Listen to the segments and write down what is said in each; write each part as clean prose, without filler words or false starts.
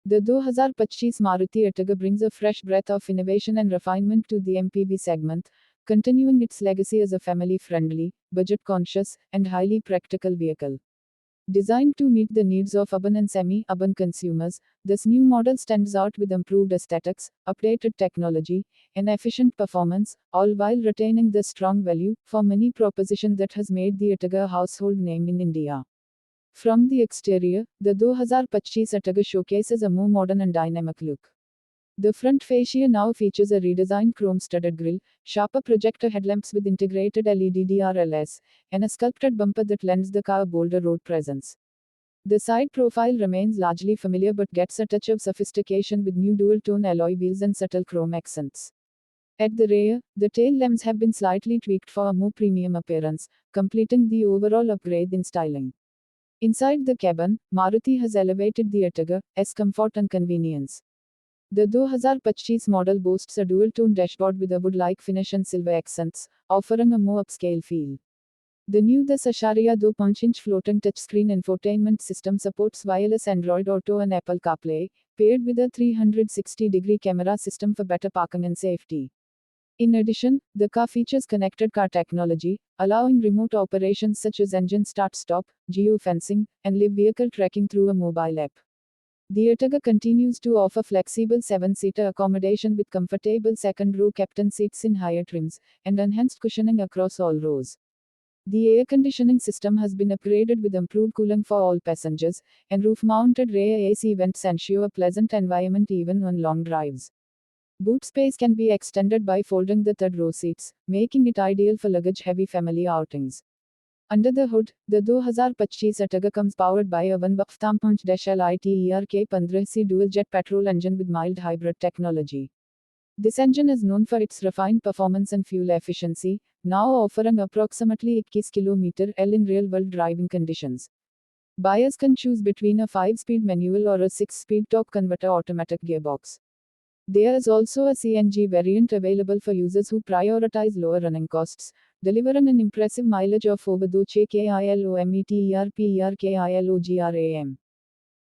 The 2025 Maruti Ertiga brings a fresh breath of innovation and refinement to the MPV segment, continuing its legacy as a family-friendly, budget-conscious, and highly practical vehicle. Designed to meet the needs of urban and semi-urban consumers, this new model stands out with improved aesthetics, updated technology, and efficient performance, all while retaining the strong value for money proposition that has made the Ertiga a household name in India. From the exterior, the 2025 Ertiga showcases a more modern and dynamic look. The front fascia now features a redesigned chrome-studded grille, sharper projector headlamps with integrated LED DRLS, and a sculpted bumper that lends the car a bolder road presence. The side profile remains largely familiar but gets a touch of sophistication with new dual-tone alloy wheels and subtle chrome accents. At the rear, the tail lamps have been slightly tweaked for a more premium appearance, completing the overall upgrade in styling. Inside the cabin, Maruti has elevated the Ertiga's comfort and convenience. The 2025 model boasts a dual-tone dashboard with a wood-like finish and silver accents, offering a more upscale feel. The new 10.2-inch floating touchscreen infotainment system supports wireless Android Auto and Apple CarPlay, paired with a 360-degree camera system for better parking and safety. In addition, the car features connected car technology, allowing remote operations such as engine start-stop, geofencing, and live vehicle tracking through a mobile app. The Ertiga continues to offer flexible 7-seater accommodation with comfortable second-row captain seats in higher trims, and enhanced cushioning across all rows. The air conditioning system has been upgraded with improved cooling for all passengers, and roof-mounted rear AC vents ensure a pleasant environment even on long drives. Boot space can be extended by folding the third-row seats, making it ideal for luggage-heavy family outings. Under the hood, the 2025 Ertiga comes powered by a 1.5-liter dual-jet petrol engine with mild hybrid technology. This engine is known for its refined performance and fuel efficiency, now offering approximately 21 km/h in real-world driving conditions. Buyers can choose between a 5-speed manual or a 6-speed torque converter automatic gearbox. There is also a CNG variant available for users who prioritize lower running costs, delivering an impressive mileage of over 2 km/h.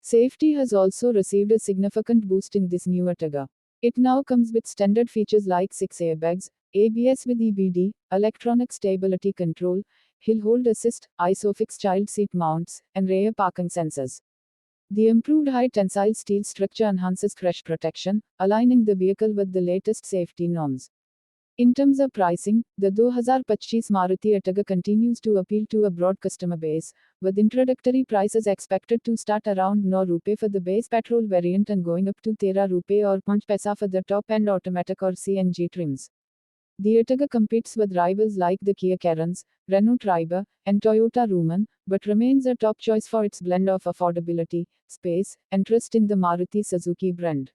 Safety has also received a significant boost in this new Ertiga. It now comes with standard features like 6 airbags, ABS with EBD, electronic stability control, hill hold assist, ISOFIX child seat mounts, and rear parking sensors. The improved high-tensile steel structure enhances crash protection, aligning the vehicle with the latest safety norms. In terms of pricing, the 2025 Maruti Ertiga continues to appeal to a broad customer base, with introductory prices expected to start around 9 rupee for the base petrol variant and going up to 13 rupee or 5 paisa for the top-end automatic or CNG trims. The Ertiga competes with rivals like the Kia Carens, Renault Triber, and Toyota Ruman, but remains a top choice for its blend of affordability, space, and trust in the Maruti Suzuki brand.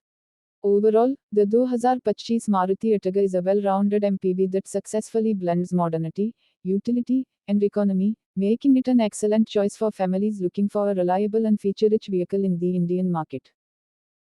Overall, the 2025 Maruti Ertiga is a well-rounded MPV that successfully blends modernity, utility, and economy, making it an excellent choice for families looking for a reliable and feature-rich vehicle in the Indian market.